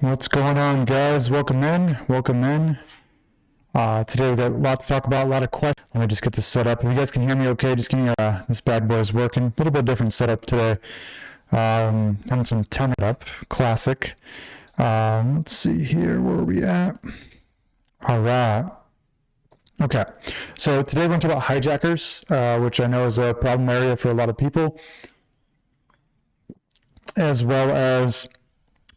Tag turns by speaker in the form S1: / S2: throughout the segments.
S1: What's going on, guys? Welcome in. Welcome in. Today we got a lot to talk about, a lot of questions. Let me just get this set up. If you guys can hear me okay, just give me this bad boy is working. A little bit different setup today. Having some 10 up, classic. Let's see here, where are we at? All right. Okay, so today we're going to talk about hijackers, which I know is a problem area for a lot of people, as well as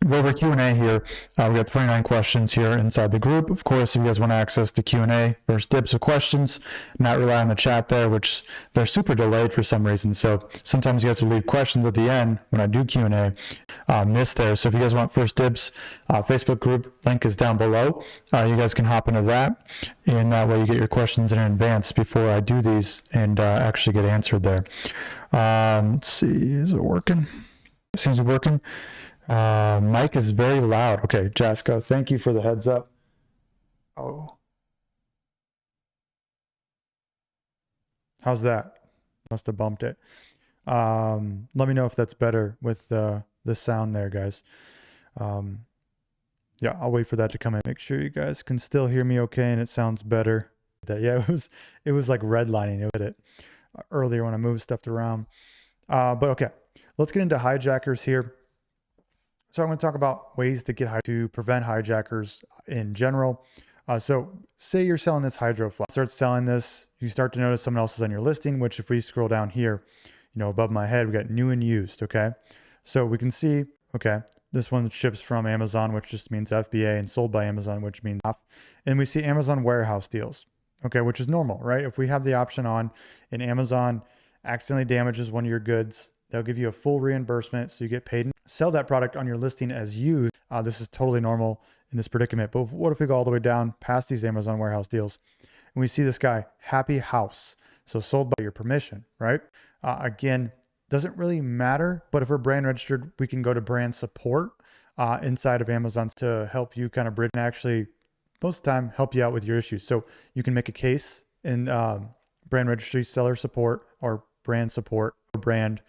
S1: go over Q&A here. We got 29 questions here inside the group. Of course, if you guys want to access the Q&A, first dibs of questions, not rely on the chat there, which they're super delayed for some reason. So sometimes you guys will leave questions at the end when I do Q&A, miss there. So if you guys want first dibs, Facebook group link is down below. You guys can hop into that, and that way you get your questions in advance before I do these and actually get answered there. Let's see, is it working? It seems to be working. Mike is very loud. Okay, Jasko, thank you for the heads up. Oh. How's that? Must have bumped it. Let me know if that's better with the sound there, guys. Yeah, I'll wait for that to come in. Make sure you guys can still hear me okay and it sounds better. Yeah, it was like redlining it earlier when I moved stuff around. But okay, let's get into hijackers here. So I'm going to talk about ways to prevent hijackers in general. So say you're selling this hydro flask, start selling this, you start to notice someone else is on your listing, which if we scroll down here, above my head, we got new and used, okay? So we can see, okay, this one ships from Amazon, which just means FBA, and sold by Amazon, which means off. And we see Amazon warehouse deals, okay, which is normal, right? If we have the option on and Amazon accidentally damages one of your goods, they'll give you a full reimbursement, so you get paid. Sell that product on your listing as used. This is totally normal in this predicament. But what if we go all the way down past these Amazon warehouse deals and we see this guy, Happy House, so sold by your permission, right? Again, doesn't really matter, but if we're brand registered, we can go to brand support inside of Amazon to help you kind of bridge and actually most of the time help you out with your issues. So you can make a case in brand registry, seller support, or brand support, or brand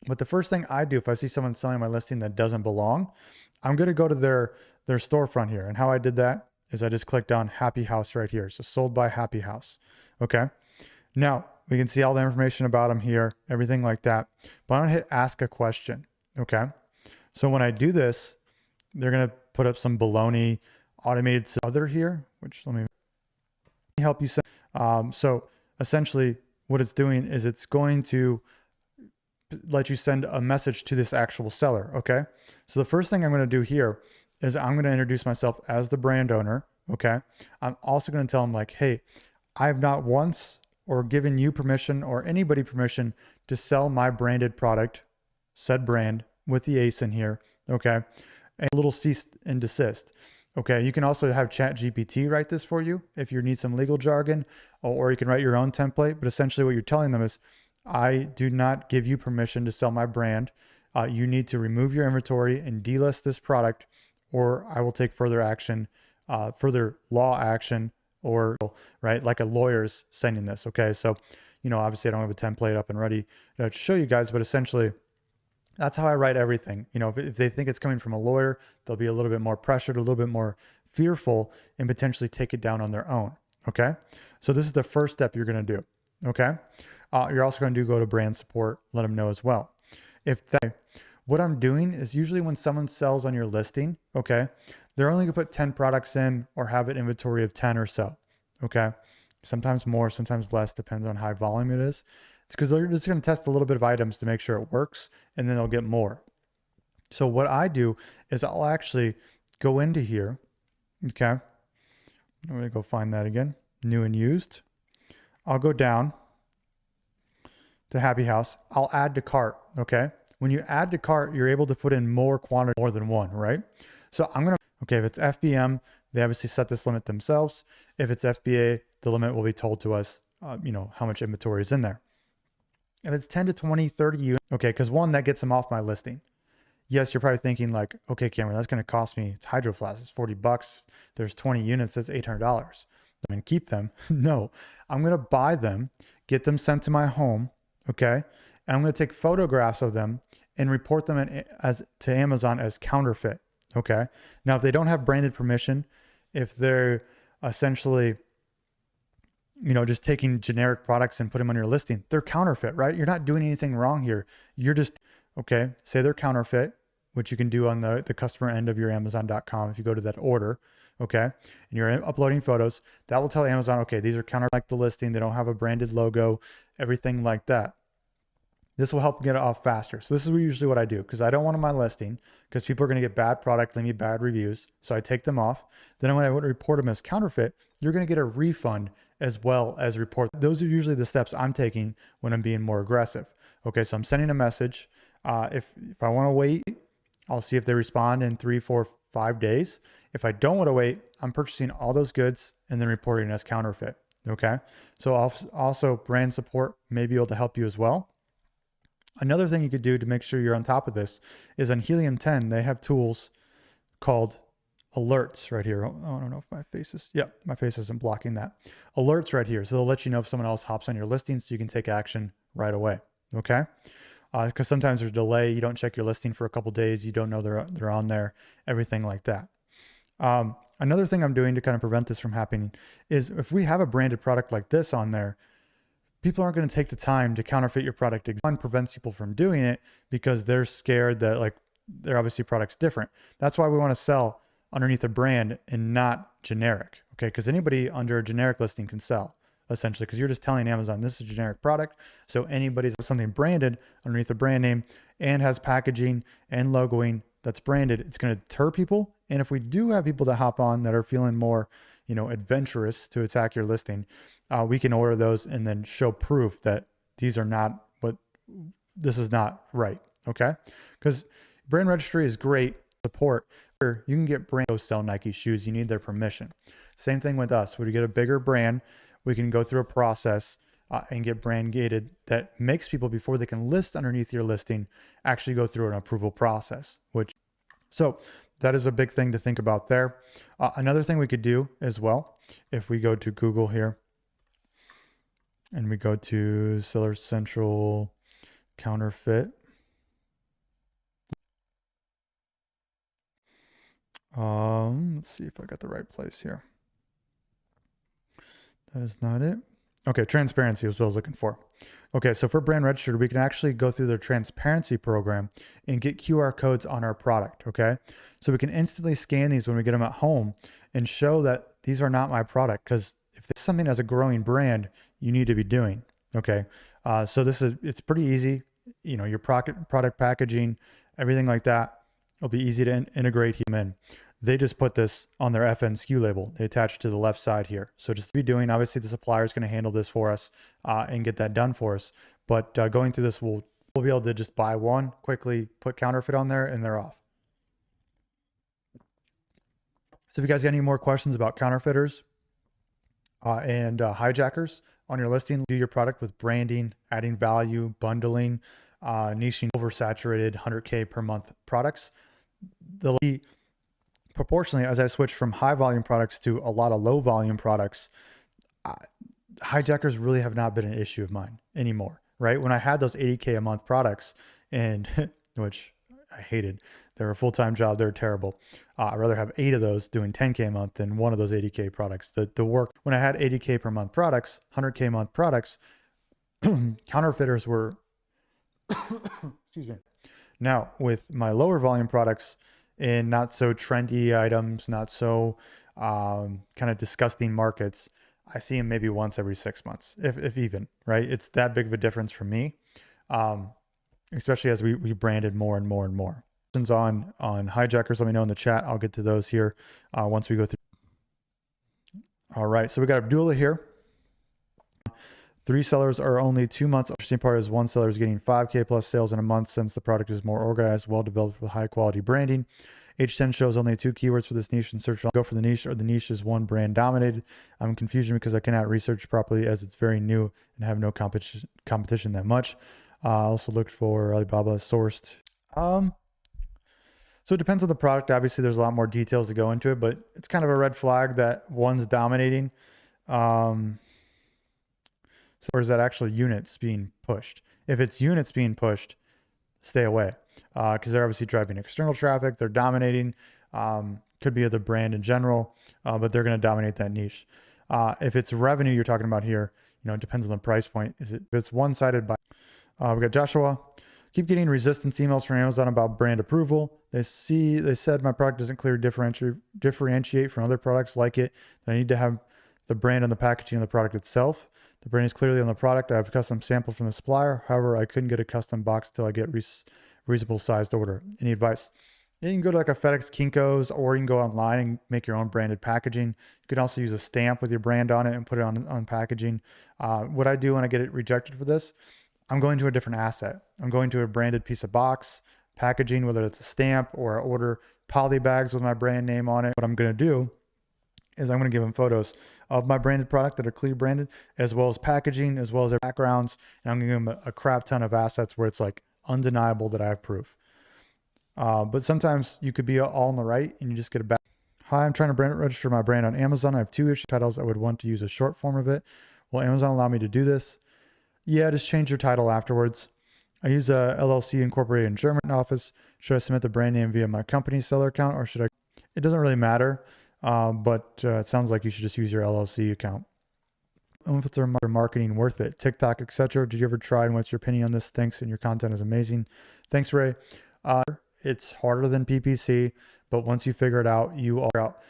S1: But the first thing I do if I see someone selling my listing that doesn't belong, I'm going to go to their storefront here. And how I did that is I just clicked on Happy House right here. So sold by Happy House. Okay. Now we can see all the information about them here, everything like that. But I'm going to hit ask a question. Okay. So when I do this, they're going to put up some baloney automated other here, which let me help you. So essentially what it's doing is it's going to let you send a message to this actual seller. Okay. So the first thing I'm going to do here is I'm going to introduce myself as the brand owner. Okay. I'm also going to tell them like, hey, I've not once or given you permission or anybody permission to sell my branded product, said brand with the ace in here. Okay. And a little cease and desist. Okay. You can also have ChatGPT write this for you if you need some legal jargon, or you can write your own template. But essentially what you're telling them is, I do not give you permission to sell my brand. You need to remove your inventory and delist this product, or I will take further action, further law action, or right, like a lawyer's sending this. Okay, so obviously I don't have a template up and ready to show you guys, but essentially that's how I write everything. If they think it's coming from a lawyer, they'll be a little bit more pressured, a little bit more fearful, and potentially take it down on their own. Okay, so this is the first step you're going to do. Okay. You're also going to go to brand support, let them know as well. What I'm doing is usually when someone sells on your listing, okay, they're only going to put 10 products in or have an inventory of 10 or so, okay? Sometimes more, sometimes less, depends on how volume it is. It's because they're just going to test a little bit of items to make sure it works, and then they'll get more. So what I do is I'll actually go into here, okay? I'm going to go find that again, new and used. I'll go down to Happy House. I'll add to cart. Okay. When you add to cart, you're able to put in more quantity, more than one, right? So I'm going to, okay, if it's FBM, they obviously set this limit themselves. If it's FBA, the limit will be told to us, how much inventory is in there. If it's 10 to 20, 30 units, okay, because one, that gets them off my listing. Yes, you're probably thinking like, okay, Cameron, that's going to cost me, it's hydro flask, it's $40. There's 20 units, that's $800. I'm going to keep them. No, I'm going to buy them, get them sent to my home. Okay. And I'm going to take photographs of them and report them to Amazon as counterfeit. Okay. Now, if they don't have branded permission, if they're essentially, just taking generic products and put them on your listing, they're counterfeit, right? You're not doing anything wrong here. You're just, okay, say they're counterfeit, which you can do on the customer end of your Amazon.com if you go to that order, okay, and you're uploading photos, that will tell Amazon, okay, these are counterfeit, like the listing, they don't have a branded logo, everything like that. This will help get it off faster. So this is usually what I do, because I don't want on my listing, because people are going to get bad product, leave me bad reviews. So I take them off. Then when I would report them as counterfeit, you're going to get a refund as well as report. Those are usually the steps I'm taking when I'm being more aggressive. Okay, so I'm sending a message. If I want to wait, I'll see if they respond in 3, 4, 5 days. If I don't want to wait, I'm purchasing all those goods and then reporting as counterfeit. Okay, so also brand support may be able to help you as well. Another thing you could do to make sure you're on top of this is on Helium 10, they have tools called alerts right here. Oh, I don't know if my face isn't blocking that. Alerts right here. So they'll let you know if someone else hops on your listing so you can take action right away. Okay. Because sometimes there's a delay. You don't check your listing for a couple days. You don't know they're on there, everything like that. Another thing I'm doing to kind of prevent this from happening is if we have a branded product like this on there, people aren't going to take the time to counterfeit your product. One prevents people from doing it because they're scared that like their obviously product's different. That's why we want to sell underneath a brand and not generic. Okay. Because anybody under a generic listing can sell essentially, because you're just telling Amazon this is a generic product. So anybody's something branded underneath a brand name and has packaging and logoing that's branded, it's going to deter people. And if we do have people that hop on that are feeling more, adventurous to attack your listing, we can order those and then show proof that these are not this is not right. Okay. Because brand registry is great support. You can get brand sell Nike shoes. You need their permission. Same thing with us. When you get a bigger brand, we can go through a process and get brand gated that makes people, before they can list underneath your listing, actually go through an approval process, so that is a big thing to think about there. Another thing we could do as well, if we go to Google here and we go to Seller Central counterfeit. Let's see if I got the right place here. That is not it. Okay, transparency is what I was looking for. Okay, so for brand registered, we can actually go through their transparency program and get QR codes on our product, okay? So we can instantly scan these when we get them at home and show that these are not my product, because if this is something as a growing brand, you need to be doing, okay? So it's pretty easy. Your product packaging, everything like that, it'll be easy to integrate him in. They just put this on their FN SKU label. They attach it to the left side here. So just to be doing, obviously the supplier is going to handle this for us and get that done for us. But going through this, we'll be able to just buy one, quickly put counterfeit on there, and they're off. So if you guys got any more questions about counterfeiters and hijackers on your listing, do your product with branding, adding value, bundling, niching, oversaturated 100K per month products. They'll be proportionally, as I switch from high volume products to a lot of low volume products, hijackers really have not been an issue of mine anymore, right? When I had those 80K a month products, and which I hated, they're a full-time job, they're terrible. I'd rather have 8 of those doing 10K a month than one of those 80K products. The work, when I had 80K per month products, 100K a month products, counterfeiters were, excuse me. Now with my lower volume products, in not so trendy items, not so kind of disgusting markets, I see them maybe once every 6 months, if even, right? It's that big of a difference for me, especially as we branded more and more and more. On hijackers, let me know in the chat. I'll get to those here once we go through. All right, so we got Abdullah here. 3 sellers are only 2 months. Interesting part is 1 seller is getting 5K plus sales in a month since the product is more organized, well developed with high quality branding. H10 shows only 2 keywords for this niche and search. Go for the niche, or the niche is one brand dominated. I'm in confusion because I cannot research properly as it's very new and have no competition that much. I also looked for Alibaba sourced. So it depends on the product. Obviously, there's a lot more details to go into it, but it's kind of a red flag that one's dominating. Or is that actually units being pushed? If it's units being pushed, stay away. because they're obviously driving external traffic. They're dominating. Could be the brand in general, but they're going to dominate that niche. If it's revenue you're talking about here, it depends on the price point. If it's one-sided by, we got Joshua. Keep getting resistance emails from Amazon about brand approval. They said my product doesn't clearly differentiate from other products like it. That I need to have the brand on the packaging of the product itself. The brand is clearly on the product. I have a custom sample from the supplier. However, I couldn't get a custom box till I get reasonable sized order. Any advice? Yeah, you can go to like a FedEx, Kinko's, or you can go online and make your own branded packaging. You can also use a stamp with your brand on it and put it on packaging. What I do when I get it rejected for this, I'm going to a different asset. I'm going to a branded piece of box, packaging, whether it's a stamp or I order poly bags with my brand name on it. What I'm going to do is I'm going to give them photos of my branded product that are clear branded, as well as packaging, as well as their backgrounds. And I'm going to give them a crap ton of assets where it's like undeniable that I have proof. But sometimes you could be all in the right and you just get a bad. Hi, I'm trying to register my brand on Amazon. I have 2 issue titles. I would want to use a short form of it. Will Amazon allow me to do this? Yeah, just change your title afterwards. I use a LLC incorporated in German office. Should I submit the brand name via my company's seller account or should I? It doesn't really matter, but it sounds like you should just use your LLC account. Influencer marketing worth it? TikTok, etc. Did you ever try and what's your opinion on this? Thanks, and your content is amazing. Thanks, Ray. It's harder than PPC, but once you figure it out, you are out,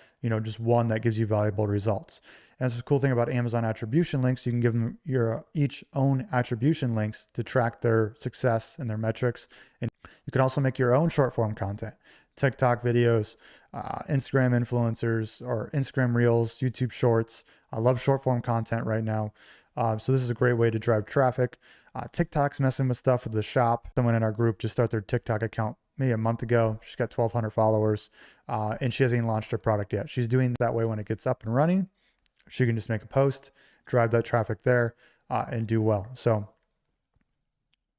S1: just one that gives you valuable results. And that's the cool thing about Amazon attribution links. You can give them your each own attribution links to track their success and their metrics. And you can also make your own short form content, TikTok videos, Instagram influencers or Instagram reels, YouTube shorts. I love short form content right now. So this is a great way to drive traffic. TikTok's messing with stuff with the shop. Someone in our group just started their TikTok account maybe a month ago. She's got 1,200 followers and she hasn't even launched her product yet. She's doing that way when it gets up and running. She can just make a post, drive that traffic there and do well. So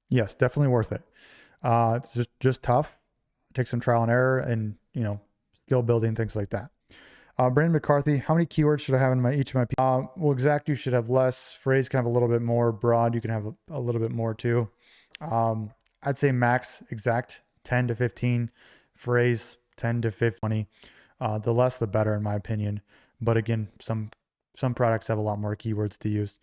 S1: yes, definitely worth it. It's just tough. Take some trial and error and, skill building, things like that. Brandon McCarthy, how many keywords should I have in each of my well, exact, you should have less. Phrase can have a little bit more. Broad, you can have a little bit more too. I'd say max exact 10 to 15. Phrase 10 to 20. The less the better in my opinion. But again, some products have a lot more keywords to use.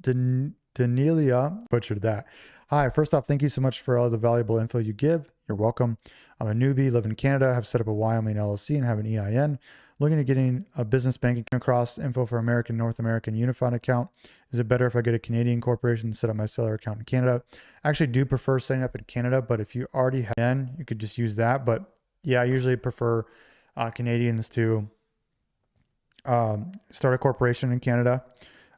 S1: Danielia butchered that. Hi, first off, thank you so much for all the valuable info you give. You're welcome. I'm a newbie, live in Canada, have set up a Wyoming LLC and have an EIN. Looking at getting a business banking across info for North American Unified account. Is it better if I get a Canadian corporation and set up my seller account in Canada? I actually do prefer setting up in Canada, but if you already have EIN, you could just use that. But yeah, I usually prefer Canadians to start a corporation in Canada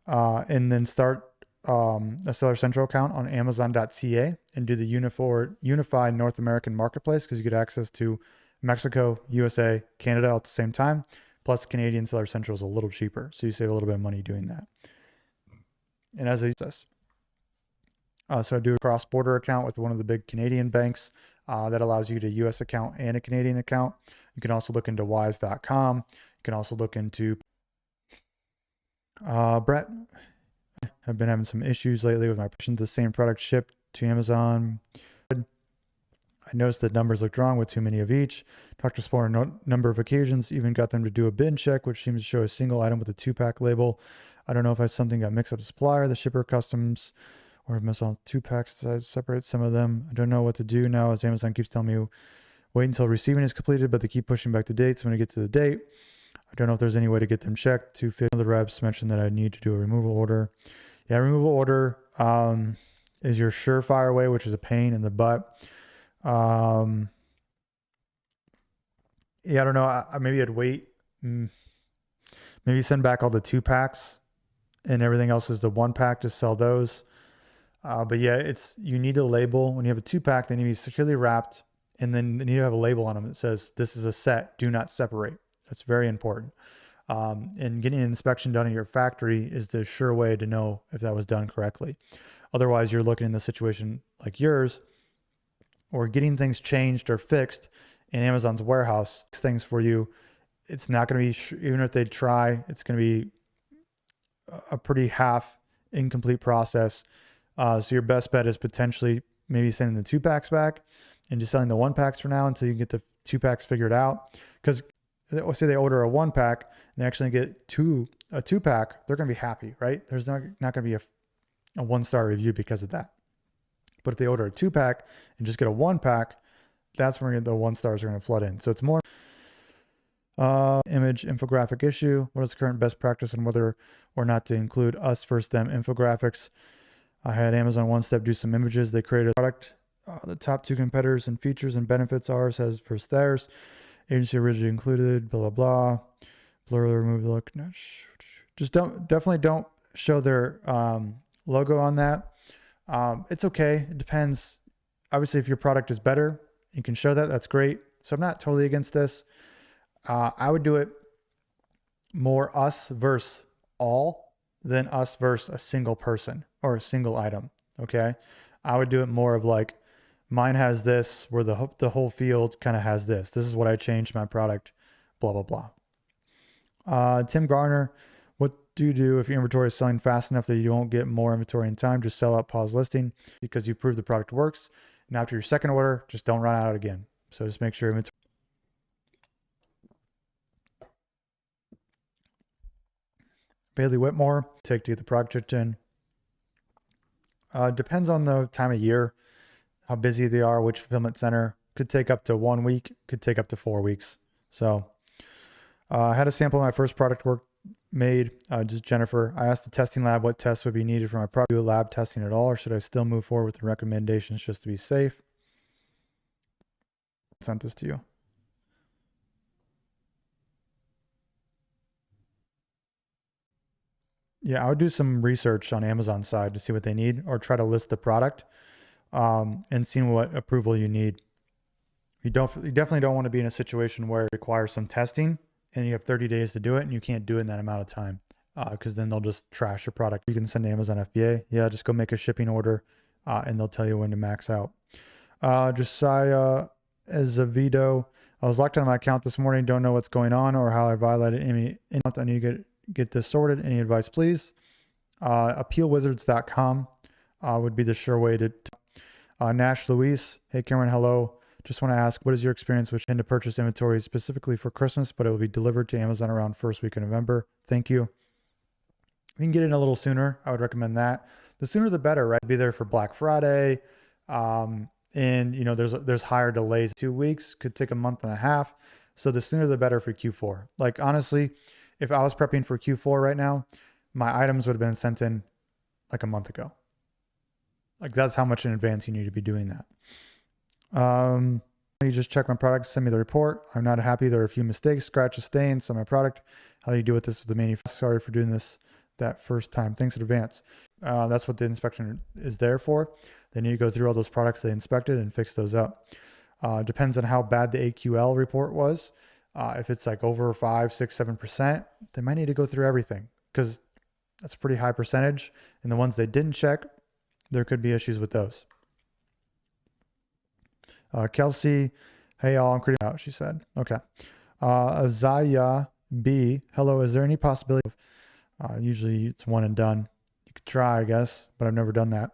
S1: and then start a Seller Central account on Amazon.ca and do the unified North American marketplace because you get access to Mexico, USA, Canada at the same time. Plus Canadian Seller Central is a little cheaper. So you save a little bit of money doing that. And as a process, so I do a cross-border account with one of the big Canadian banks that allows you to US account and a Canadian account. You can also look into wise.com. You can also look into Brett. I've been having some issues lately with my pushing the same product shipped to Amazon. I noticed that numbers looked wrong with too many of each. Talked to Spore a number of occasions, even got them to do a bin check, which seems to show a single item with a 2-pack label. I don't know if something got mixed up with the supplier, the shipper, customs, or if I missed all 2-packs to separate some of them. I don't know what to do now as Amazon keeps telling me wait until receiving is completed, but they keep pushing back the dates when I get to the date. I don't know if there's any way to get them checked. 250 of the reps mentioned that I need to do a removal order. Yeah, removal order is your surefire way, which is a pain in the butt. Yeah, I don't know. Maybe I'd wait. Maybe send back all the 2-packs and everything else is the 1-pack. Just sell those. But yeah, you need a label. When you have a 2-pack, they need to be securely wrapped. And then they need to have a label on them that says, this is a set, do not separate. That's very important. And getting an inspection done in your factory is the sure way to know if that was done correctly. Otherwise, you're looking in the situation like yours, or getting things changed or fixed in Amazon's warehouse, things for you. It's not going to be, even if they try, it's going to be a pretty incomplete process. So your best bet is potentially maybe sending the 2-packs back and just selling the 1-packs for now until you get the 2-packs figured out. Because say they order a 1-pack and they actually get a 2-pack, they're going to be happy, right? There's not going to be a 1-star review because of that. But if they order a 2-pack and just get a 1-pack, that's when the 1-stars are going to flood in. So it's more image infographic issue. What is the current best practice on whether or not to include us first them infographics? I had Amazon One Step do some images. They created a product. The top 2 competitors and features and benefits ours has first theirs. Agency originally included, blah, blah, blah. Blur, remove the look. Just definitely don't show their logo on that. It's okay. It depends. Obviously, if your product is better, you can show that. That's great. So I'm not totally against this. I would do it more us versus all than us versus a single person or a single item. Okay. I would do it more of like, mine has this, where the whole field kind of has this. This is what I changed my product, blah, blah, blah. Tim Garner, what do you do if your inventory is selling fast enough that you won't get more inventory in time? Just sell out, pause listing because you proved the product works. And after your second order, just don't run out again. So just make sure inventory. Bailey Whitmore, take to get the project in. Depends on the time of year, how busy they are, which fulfillment center. Could take up to 1 week, could take up to 4 weeks. So I had a sample of my first product work made, just Jennifer. I asked the testing lab what tests would be needed for my product. Do lab testing at all, or should I still move forward with the recommendations just to be safe? I sent this to you. Yeah, I would do some research on Amazon side to see what they need, or try to list the product and see what approval you need. You definitely don't want to be in a situation where it requires some testing and you have 30 days to do it and you can't do it in that amount of time, because then they'll just trash your product. You can send to Amazon FBA. Yeah, just go make a shipping order and they'll tell you when to max out. Josiah Azevedo, I was locked out of my account this morning. Don't know what's going on or how I violated any account. I need to get this sorted. Any advice, please? Appealwizards.com would be the sure way to. Nash Luis, hey Cameron, hello. Just want to ask, what is your experience with to purchase inventory specifically for Christmas, but it will be delivered to Amazon around first week of November? Thank you. If you can get in a little sooner, I would recommend that. The sooner the better, right? Be there for Black Friday. And you know, there's higher delays. 2 weeks could take a month and a half. So the sooner the better for Q4. Like honestly, if I was prepping for Q4 right now, my items would have been sent in like a month ago. Like that's how much in advance you need to be doing that. You just check my product, send me the report. I'm not happy. There are a few mistakes, scratches, stains on my product. How do you deal with this with the manufacturer? Sorry for doing this that first time. Thanks in advance. That's what the inspection is there for. They need to go through all those products they inspected and fix those up. Depends on how bad the AQL report was. If it's like over 5, 6, 7%, they might need to go through everything because that's a pretty high percentage. And the ones they didn't check, there could be issues with those. Kelsey, hey all, I'm creating out, she said. Okay. Azaya B, hello, is there any possibility of, usually it's one and done. You could try, I guess, but I've never done that.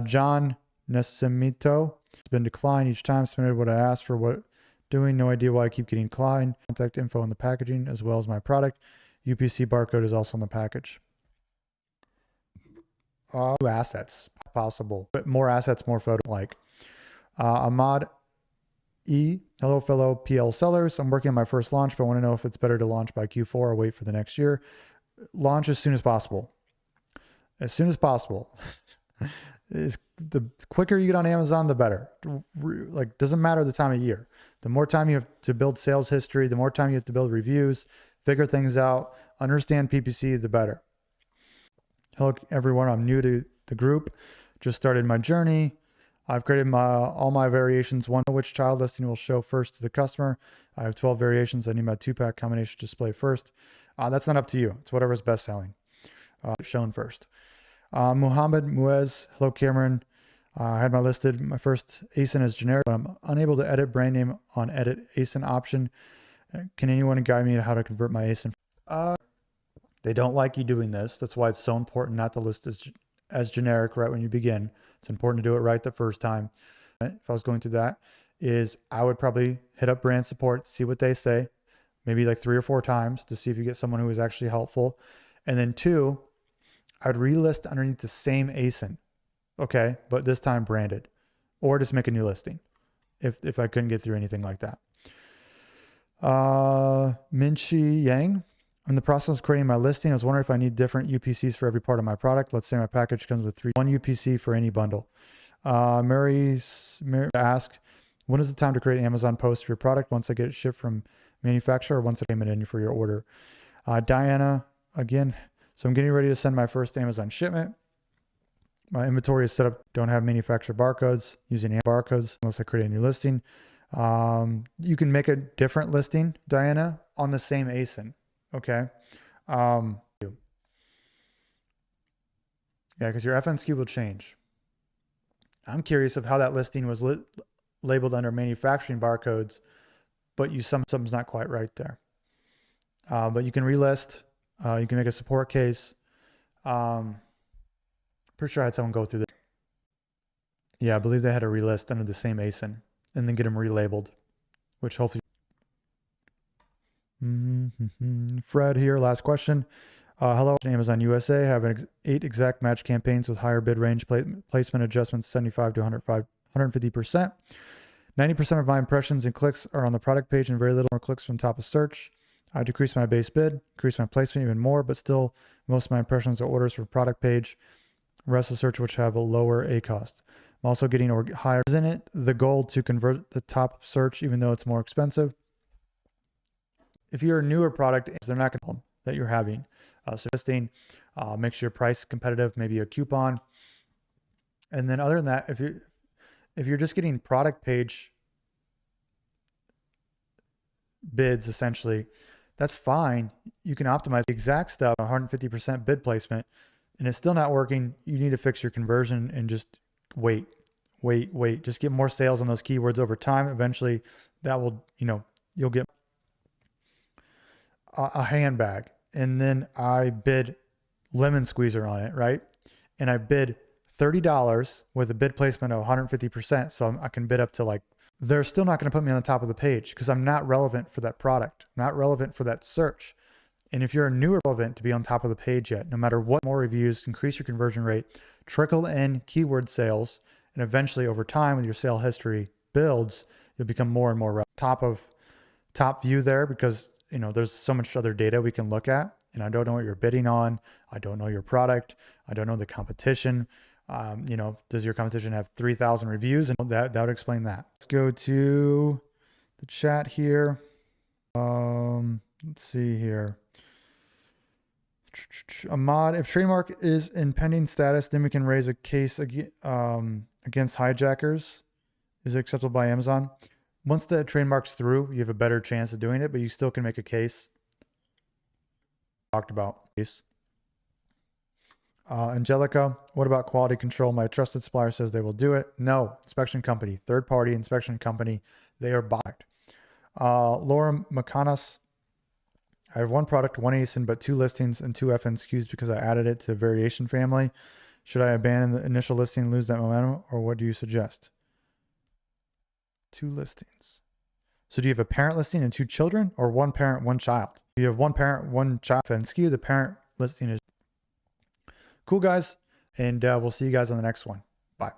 S1: John Nesimito, it's been declined each time, submitted what I asked for, what doing, no idea why I keep getting declined. Contact info on the packaging as well as my product. UPC barcode is also on the package. Assets, possible, but more assets, more photo like. Ahmad E, hello fellow PL sellers. I'm working on my first launch, but I want to know if it's better to launch by Q4 or wait for the next year. Launch as soon as possible. As soon as possible. The quicker you get on Amazon, the better. Like, doesn't matter the time of year. The more time you have to build sales history, the more time you have to build reviews, figure things out, understand PPC, the better. Hello everyone, I'm new to the group. Just started my journey. I've created all my variations. One of which child listing will show first to the customer. I have 12 variations. I need my 2-pack combination display first. That's not up to you. It's whatever's best selling. Shown first. Muhammad Muez, hello Cameron. I had my first ASIN as generic, but I'm unable to edit brand name on edit ASIN option. Can anyone guide me on how to convert my ASIN? They don't like you doing this. That's why it's so important not to list as generic right when you begin. It's important to do it right the first time. If I was going through that, is I would probably hit up brand support, see what they say, maybe like 3 or 4 times to see if you get someone who is actually helpful. And then 2, I would relist underneath the same ASIN, okay, but this time branded, or just make a new listing if I couldn't get through anything like that. Minchi Yang. In the process of creating my listing, I was wondering if I need different UPCs for every part of my product. Let's say my package comes with 1 UPC for any bundle. Mary asked, when is the time to create an Amazon post for your product? Once I get it shipped from manufacturer, or once I payment in for your order? Diana, again, so I'm getting ready to send my first Amazon shipment. My inventory is set up, don't have manufacturer barcodes, using barcodes unless I create a new listing. You can make a different listing, Diana, on the same ASIN. Okay. Yeah, because your FNSKU will change. I'm curious of how that listing was labeled under manufacturing barcodes, but something's not quite right there. But you can relist. You can make a support case. Pretty sure I had someone go through that. Yeah, I believe they had to relist under the same ASIN and then get them relabeled, which hopefully. Fred here, last question. Hello, Amazon USA. Have 8 exact match campaigns with higher bid range placement adjustments, 75 to 150%. 90% of my impressions and clicks are on the product page and very little more clicks from top of search. I decreased my base bid, increased my placement even more, but still most of my impressions are orders from product page, rest of search, which have a lower A cost. I'm also getting higher. Isn't it the goal to convert the top search, even though it's more expensive? If you're a newer product, they're not going to know that you're having. So listing, make sure your price competitive, maybe a coupon. And then other than that, if you're just getting product page bids, essentially, that's fine. You can optimize the exact stuff, 150% bid placement, and it's still not working. You need to fix your conversion and just wait. Just get more sales on those keywords over time. Eventually that will, you'll get a handbag, and then I bid lemon squeezer on it, right? And I bid $30 with a bid placement of 150%. So I can bid up to they're still not going to put me on the top of the page because I'm not relevant for that product, not relevant for that search. And if you're a newer relevant to be on top of the page yet, no matter what, more reviews, increase your conversion rate, trickle in keyword sales, and eventually over time with your sale history builds, you'll become more and more top view there, because there's so much other data we can look at, and I don't know what you're bidding on. I don't know your product. I don't know the competition. Does your competition have 3,000 reviews? And that would explain that. Let's go to the chat here. Let's see here. Ahmad, if trademark is in pending status, then we can raise a case against hijackers. Is it acceptable by Amazon? Once the trademark's through, you have a better chance of doing it, but you still can make a case. Talked about case. Angelica, what about quality control? My trusted supplier says they will do it. No, inspection company, third-party inspection company, they are bought. Laura McConas, I have 1 product, 1 ASIN, but 2 listings and 2 FNSKUs because I added it to the variation family. Should I abandon the initial listing and lose that momentum, or what do you suggest? 2 listings. So do you have a parent listing and 2 children, or 1 parent, 1 child? If you have 1 parent, 1 child FNSKU, the parent listing is cool, guys. And we'll see you guys on the next one. Bye.